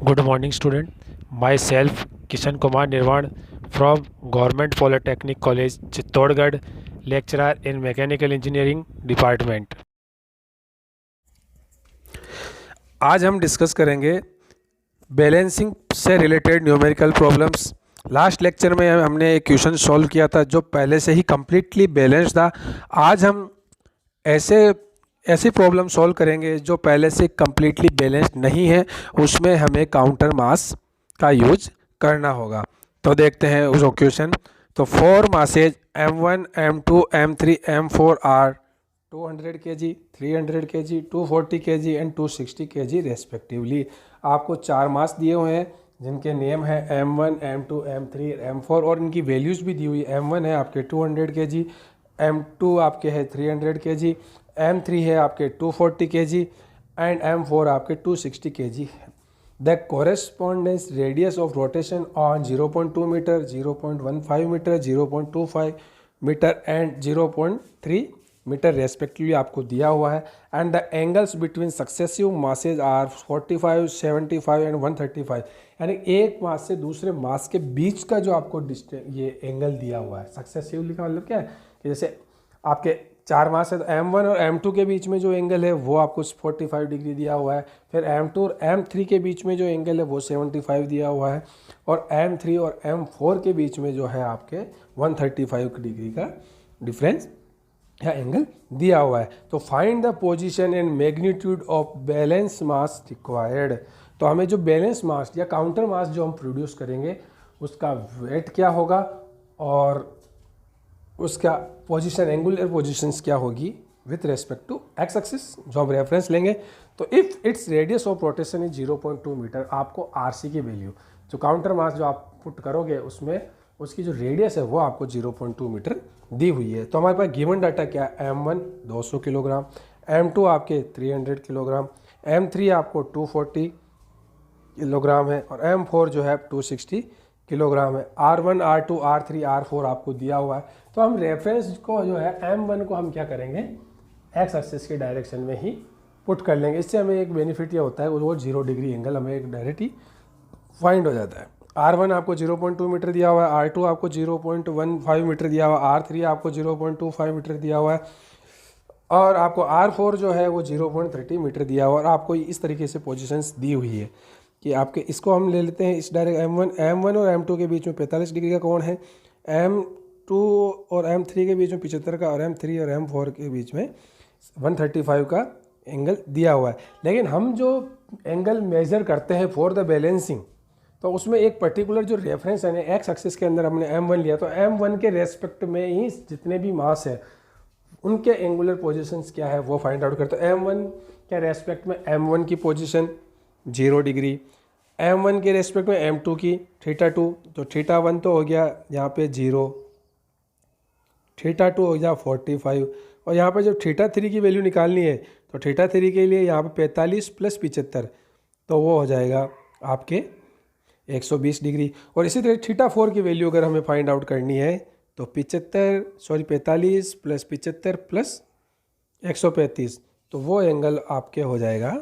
Good morning, student. Myself, Kishan Kumar Nirvan from Government Polytechnic College, Chittorgarh, lecturer in Mechanical Engineering Department. आज हम discuss करेंगे balancing से related numerical problems. Last lecture में हमने एक question solve किया था जो पहले से ही कम्प्लीटली बैलेंस था। आज हम ऐसे ऐसी प्रॉब्लम सॉल्व करेंगे जो पहले से कम्प्लीटली बैलेंस नहीं है, उसमें हमें काउंटर मास का यूज करना होगा। तो देखते हैं उस क्वेश्चन। तो 4 masses M1, M2, M3, M4 are 200 kg, 300 kg, 240 kg and 260 kg respectively. आपको 4 मास दिए हुए हैं जिनके नेम है M1, M2, M3, M4 और इनकी वैल्यूज़ भी दी हुई है। M1 है आपके 200 kg, M2 आपके है 300 kg, M3 है आपके 240 kg एंड M4 आपके 260 kg है। The correspondence radius of rotation on 0.2 metre, 0.15 metre, 0.25 metre and 0.3 metre respectively आपको दिया हुआ है। And the angles between successive masses are 45, 75 and 135। यानी एक मास से दूसरे मास के बीच का जो आपको ये एंगल दिया हुआ है। सक्सेसिवली का मतलब क्या है कि जैसे आपके 4 मास है तो M1 और M2 के बीच में जो एंगल है वो आपको 45 डिग्री दिया हुआ है। फिर M2 और M3 के बीच में जो एंगल है वो 75 दिया हुआ है। और M3 और M4 के बीच में जो है आपके 135 डिग्री का डिफरेंस या एंगल दिया हुआ है। तो find the position and magnitude of balance mass required. तो हमें जो बैलेंस मास या काउंटर मास जो हम प्रोड्यूस करेंगे उसका वेट क्या होगा और उसका पोजीशन, एंगुलर पोजीशंस क्या होगी with respect to X axis जो हम रेफरेंस लेंगे। तो if it's radius of rotation is 0.2 metre, आपको आरसी की वैल्यू जो काउंटर मास जो आप पुट करोगे उसमें उसकी जो रेडियस है वो आपको 0.2 मीटर दी हुई है। तो हमारे पास गिवन डाटा क्या है? M1 200 किलोग्राम, M2 आपके 300 किलोग्राम, M3 आपको 240 किलोग्राम है और M4 जो है 260 किलोग्राम है। R1, R2, R3, R4 आपको दिया हुआ है। तो हम रेफरेंस को जो है M1 को हम क्या करेंगे, एक्स एक्सिस के डायरेक्शन में ही पुट कर लेंगे। इससे हमें एक बेनिफिट ये होता है वो 0 डिग्री एंगल हमें एक डायरेक्ट ही फाइंड हो जाता है। R1 आपको 0.2 मीटर दिया हुआ है, R2 आपको 0.15 मीटर दिया हुआ है, R3 आपको 0.25 मीटर दिया हुआ है और आपको R4 जो है वो 0.30 मीटर दिया हुआ है। और आपको इस तरीके से पोजीशंस दी हुई है कि आपके इसको हम ले लेते हैं इस डायरेक्ट M1 और M2 के बीच में 45 डिग्री का कोण है, M2 और M3 के बीच में 75 का और M3 और M4 के बीच में 135 का एंगल दिया हुआ है। लेकिन हम जो एंगल मेजर करते हैं फॉर द बैलेंसिंग तो उसमें एक पर्टिकुलर जो रेफरेंस है एक्स एक्सिस के अंदर हमने M1 लिया, तो M1 के रेस्पेक्ट में ही जितने भी मास है उनके एंगुलर पोजीशंस क्या है वो फाइंड आउट करते हैं। M1 के रेस्पेक्ट में M1 की पोजीशन 0 डिग्री, M1 के रेस्पेक्ट में M2 की θ2, तो θ1 तो हो गया यहाँ पे 0, θ2 हो गया 45 और यहाँ पे जब θ3 की वैल्यू निकालनी है तो θ3 के लिए यहाँ पे 45 + 75 तो वो हो जाएगा आपके 120 डिग्री। और इसी तरह θ4 की वैल्यू अगर हमें फाइंड आउट करनी है तो 45 + 75 + 135 तो वो एंगल आपके हो जाएगा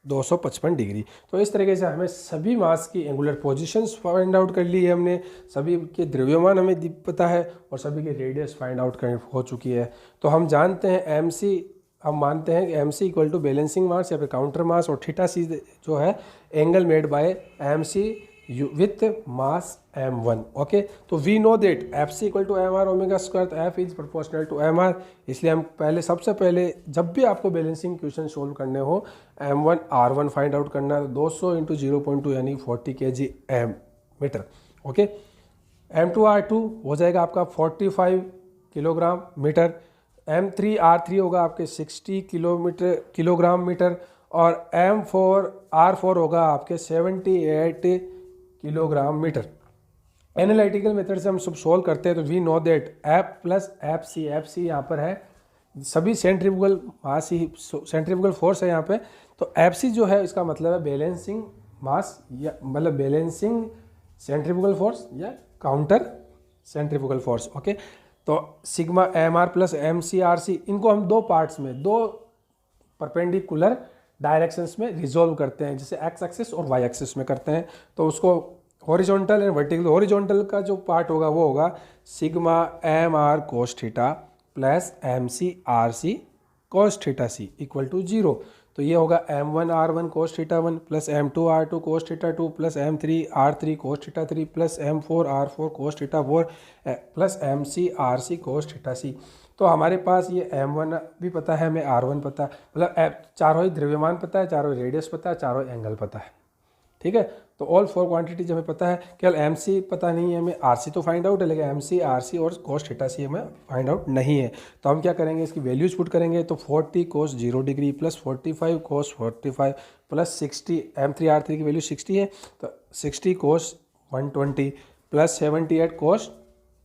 255 डिग्री। तो इस तरीके से हमें सभी मास की एंगुलर पोजीशंस फाइंड आउट कर ली है हमने, सभी के द्रव्यमान हमें पता है और सभी के रेडियस फाइंड आउट कर हो चुकी है। तो हम जानते हैं MC, हम मानते हैं कि MC = बैलेंसिंग मास या फिर काउंटर मास और θc जो है angle made by MC with mass M1। Okay, तो we know that FC = mr omega square, तो F is proportional to mr। इसलिए हम सबसे पहले जब भी आपको बैलेंसिंग क्वेश्चन सोल्व करने हो M1 R1 फाइंड आउट करना है, 200 × 0.2 यानी 40 kg metre. Okay, M2 R2 हो जाएगा आपका 45 किलोग्राम मीटर, M3 R3 होगा आपके 60 किलोग्राम मीटर और M4 R4 होगा आपके 78 किलोग्राम मीटर। एनालिटिकल मेथड से हम सब सोल्व करते हैं तो we know that F + FC यहाँ पर है, सभी सेंट्रीफ्यूगल मास ही सेंट्रीफ्यूगल फोर्स है यहाँ पे। तो FC जो है इसका मतलब है बैलेंसिंग मास या मतलब बैलेंसिंग सेंट्रीफ्यूगल फोर्स या काउंटर सेंट्रीफ्यूगल फोर्स। ओके, तो सिग्मा MR + MC RC इनको हम दो पार्ट्स में, दो परपेंडिकुलर डायरेक्शंस में रिजॉल्व करते हैं, जैसे एक्स एक्सिस और वाई एक्सिस में करते हैं। तो उसको हॉरिजॉन्टल एंड वर्टिकल, हॉरिजॉन्टल का जो पार्ट होगा वो होगा sigma M R cos theta plus M C R C cos theta C equal to 0। तो ये होगा m1 r1 cos theta 1 plus m2 r2 cos theta 2 plus m3 r3 cos theta 3 plus m4 r4 cos theta 4 plus mc rc cos theta c। तो हमारे पास ये m1 भी पता है, हमें r1 पता है, मतलब चारों ही द्रव्यमान पता है, चारों रेडियस पता है, चारों एंगल पता है। ठीक है, तो ऑल फोर क्वांटिटीज हमें पता है, केवल एम सी पता नहीं है हमें, आर सी तो फाइंड आउट है, लेकिन एम सी आर सी और कोस थीटा सी हमें फाइंड आउट नहीं है। तो हम क्या करेंगे, इसकी वैल्यूज पुट करेंगे। तो 40 cos 0 degree plus 45 cos 45 plus 60, M three R three की वैल्यू 60 है, तो 60 cos 120 plus 78 cos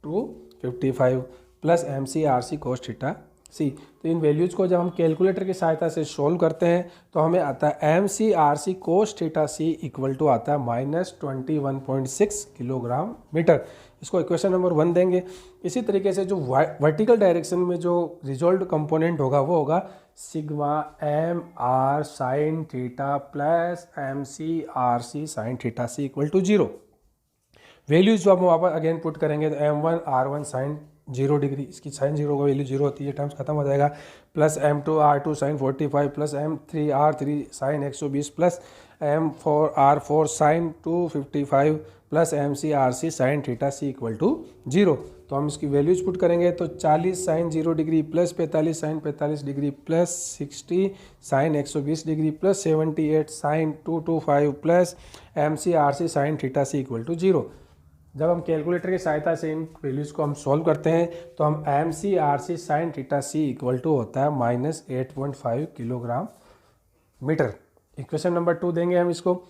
255 plus M C R C cos theta C. तो इन वैल्यूज़ को जब हम कैलकुलेटर की सहायता से सोल्व करते हैं तो हमें आता है M C R C cos theta C equal to आता है -21.6 किलोग्राम मीटर। इसको इक्वेशन नंबर 1 देंगे। इसी तरीके से जो वर्टिकल डायरेक्शन में जो रिजॉल्व कंपोनेंट होगा वो होगा sigma M R sine theta plus M C R C sine theta C equal to 0। Values जो हम वापस अगेन पुट करेंगे तो m1 r1 साइन 0 डिग्री, इसकी साइन 0 का वैल्यू 0 होती है, टर्म्स खत्म हो जाएगा, plus m2 r2 sine 45 plus m3 r3 sine 120 plus m4 r4 sine 255 plus mc rc sine theta C equal to 0। तो हम इसकी वैल्यूज पुट करेंगे तो 40 sine 0 degree plus 45 sine 45 degree plus 60 sine 120 degree plus 78 sine 225 plus mc rc sine theta C equal to 0। जब हम calculator की सहायता से इन वैल्यूज़ को हम सॉल्व करते हैं तो हम M C R C sine theta C equal to होता है -8.5 किलोग्राम मीटर। इक्वेशन नंबर 2 देंगे हम इसको।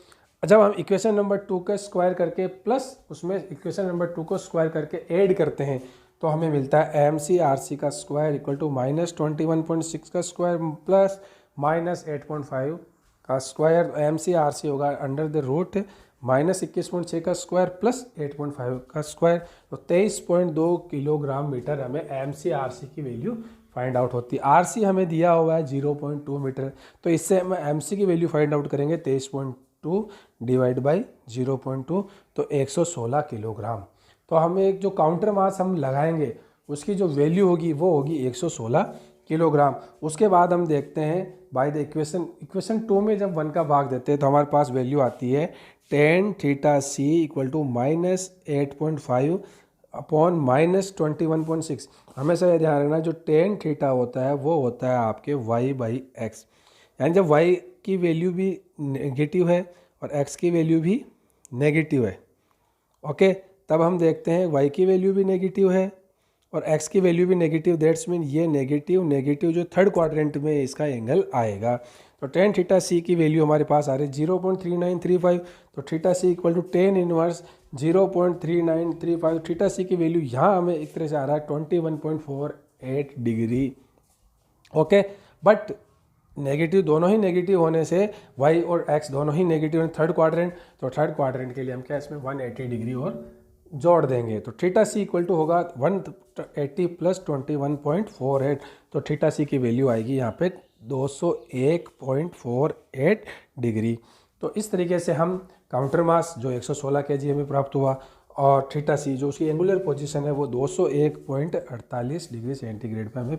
जब हम इक्वेशन नंबर 2 का स्क्वायर करके प्लस उसमें इक्वेशन नंबर 2 को स्क्वायर करके ऐड करते हैं तो हमें मिलता है एम सी आर सी का स्क्वायर इक्वल टू -21.6 का स्क्वायर प्लस -8.5 का square. M C R C होगा अंडर द रूट -21.6 का स्क्वायर प्लस 8.5 का स्क्वायर, तो 23.2 किलोग्राम मीटर हमें एम सी आर सी की वैल्यू फाइंड आउट होती है। आर सी हमें दिया हुआ है 0.2 मीटर, तो इससे हम एम सी की वैल्यू फाइंड आउट करेंगे 23.2 डिवाइड बाई 0.2 तो 116 किलोग्राम। तो हमें एक जो काउंटर मास हम लगाएंगे उसकी जो वैल्यू होगी वो होगी 116 किलोग्राम। उसके बाद हम देखते हैं बाय द इक्वेशन 2 में जब 1 का भाग देते हैं तो हमारे पास वैल्यू आती है tan theta C equal to -8.5 upon -21.6। हमेशा ये ध्यान रखना जो tan थीटा होता है वो होता है आपके y/x, यानी जब y की वैल्यू भी नेगेटिव है और x की वैल्यू भी नेगेटिव है, ओके, तब हम देखते हैं y की वैल्यू भी नेगेटिव है और x की वैल्यू भी नेगेटिव, दैट्स मीन ये नेगेटिव जो थर्ड क्वाड्रेंट में इसका एंगल आएगा। तो tan थीटा सी की वैल्यू हमारे पास आ रही है 0.3935, तो theta C equal to tan inverse 0.3935। Theta C की वैल्यू यहाँ हमें एक तरह से आ रहा है 21.48 डिग्री, ओके। बट नेगेटिव दोनों ही नेगेटिव होने से y और x दोनों ही नेगेटिव हैं थर्ड क्वाड्रेंट, तो थर्ड क्वाड्रेंट के लिए हम क्या इसमें 180 डिग्री और जोड़ देंगे। तो थीटा सी इक्वल टू होगा 180 प्लस 21.48, तो थीटा सी की वैल्यू आएगी यहाँ पे 201.48 डिग्री। तो इस तरीके से हम काउंटर मास जो 116 kg हमें प्राप्त हुआ और थीटा सी जो उसकी एंगुलर पोजीशन है वो 201.48 डिग्री सेंटीग्रेड पे हमें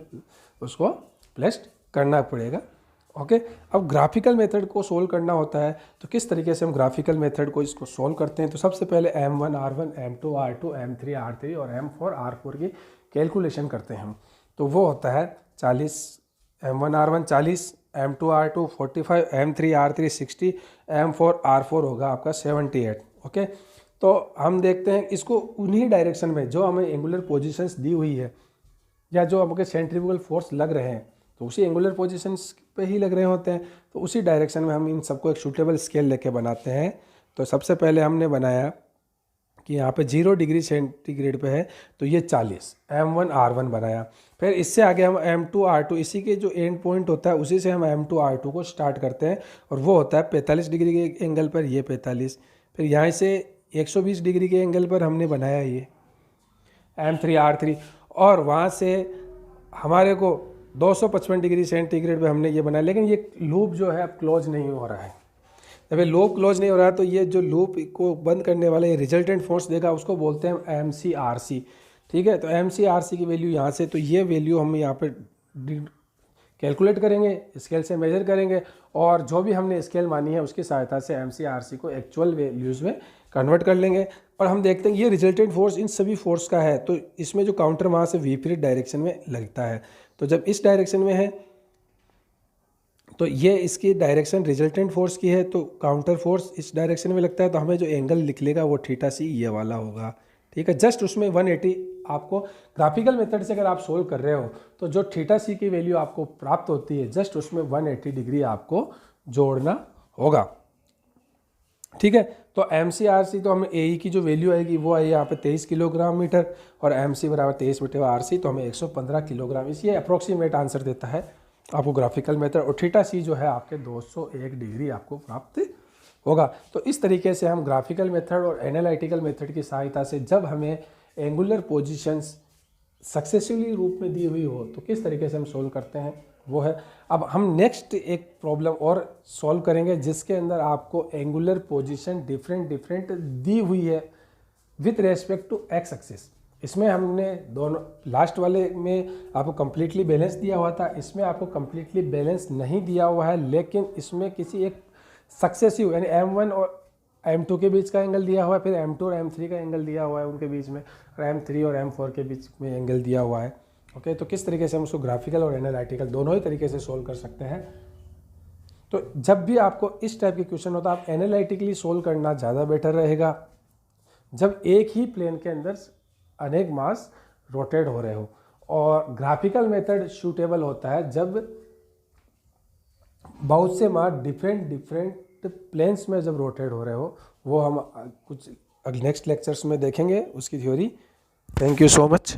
उसको प्लेस करना पड़ेगा, ओके। अब ग्राफिकल मेथड को सोल्व करना होता है तो किस तरीके से हम ग्राफिकल मेथड को इसको सोल्व करते हैं। तो सबसे पहले m1 r1 m2 r2 m3 r3 और m4 r4 की कैलकुलेशन करते हैं हम। तो वो होता है 40, m1 r1 40, m2 r2 45, m3 r3 60, m4 r4 होगा आपका 78, ओके। तो हम देखते हैं इसको उन्हीं डायरेक्शन में जो हमें एंगुलर पोजीशंस दी हुई है या जो हमको सेंट्रीफ्यूगल फोर्स लग रहे हैं तो उसी एंगुलर पोजीशंस पे ही लग रहे होते हैं, तो उसी डायरेक्शन में हम इन सबको एक सूटेबल स्केल लेके बनाते हैं। तो सबसे पहले हमने बनाया कि यहाँ पे 0 डिग्री सेंटीग्रेड पे है तो ये 40 m1 r1 बनाया। फिर इससे आगे हम m2 r2 इसी के जो एंड पॉइंट होता है उसी से हम m2 r2 को स्टार्ट करते हैं और वो होता है 45 डिग्री के एंगल पर, ये 45। फिर यहाँ से 120 डिग्री के एंगल पर हमने बनाया ये m3 r3 और वहाँ से हमारे को 255 डिग्री सेंटीग्रेड पे हमने ये बनाया, लेकिन ये लूप जो है अब क्लोज नहीं हो रहा है। जब ये लूप क्लोज नहीं हो रहा है तो ये जो लूप को बंद करने वाला ये रिजल्टेंट फोर्स देगा, उसको बोलते हैं MCRC। ठीक है, तो MCRC की वैल्यू यहाँ से, तो ये वैल्यू हम यहाँ पे कैलकुलेट करेंगे, स्केल से मेजर करेंगे, और जो भी हमने स्केल मानी है उसकी सहायता से MCRC को एक्चुअल वैल्यूज़ में कन्वर्ट कर लेंगे। और हम देखते हैं ये रिजल्टेंट फोर्स इन सभी फोर्स का है, तो इसमें जो काउंटर मास है विपरीत डायरेक्शन में लगता है। तो जब इस डायरेक्शन में है तो ये इसकी डायरेक्शन रिजल्टेंट फोर्स की है, तो काउंटर फोर्स इस डायरेक्शन में लगता है, तो हमें जो एंगल निकलेगा वो θc ये वाला होगा। ठीक है, जस्ट उसमें 180 आपको ग्राफिकल मेथड से अगर आप सोल्व कर रहे हो तो जो θc की वैल्यू आपको प्राप्त होती है जस्ट उसमें 180 डिग्री आपको जोड़ना होगा। ठीक है, तो MCRC तो हमें AE की जो वैल्यू आएगी वो आई यहाँ पे 23 किलोग्राम मीटर, और MC बराबर 23/RC, तो हमें 115 किलोग्राम, इसलिए अप्रोक्सीमेट आंसर देता है आपको ग्राफिकल मेथड। और θc जो है आपके 201 डिग्री आपको प्राप्त होगा। तो इस तरीके से हम ग्राफिकल मेथड और एनालिटिकल मेथड की सहायता से जब हमें एंगुलर पोजीशंस सक्सेसिवली रूप में दी हुई हो तो किस तरीके से हम सोल्व करते हैं वो है। अब हम नेक्स्ट एक प्रॉब्लम और सॉल्व करेंगे जिसके अंदर आपको एंगुलर पोजीशन डिफरेंट दी हुई है with respect to X axis. इसमें हमने दोनों लास्ट वाले में आपको कम्प्लीटली बैलेंस दिया हुआ था, इसमें आपको कम्प्लीटली बैलेंस नहीं दिया हुआ है, लेकिन इसमें किसी एक सक्सेसिव यानी M1 और M2 के बीच का एंगल दिया हुआ है, फिर M2 और M3 का एंगल दिया हुआ है उनके बीच में, और M3 और M4 के बीच में एंगल दिया हुआ है। ओके, तो किस तरीके से हम उसको ग्राफिकल और एनालिटिकल दोनों ही तरीके से सोल्व कर सकते हैं। तो जब भी आपको इस टाइप के क्वेश्चन होता है आप एनालिटिकली सोल्व करना ज़्यादा बेटर रहेगा, जब एक ही प्लेन के अंदर अनेक मास रोटेट हो रहे हो। और ग्राफिकल मेथड सूटेबल होता है जब बहुत से मास डिफरेंट प्लेन्स में जब रोटेट हो रहे हो। वो हम कुछ नेक्स्ट लेक्चर्स में देखेंगे उसकी theory. Thank you so much.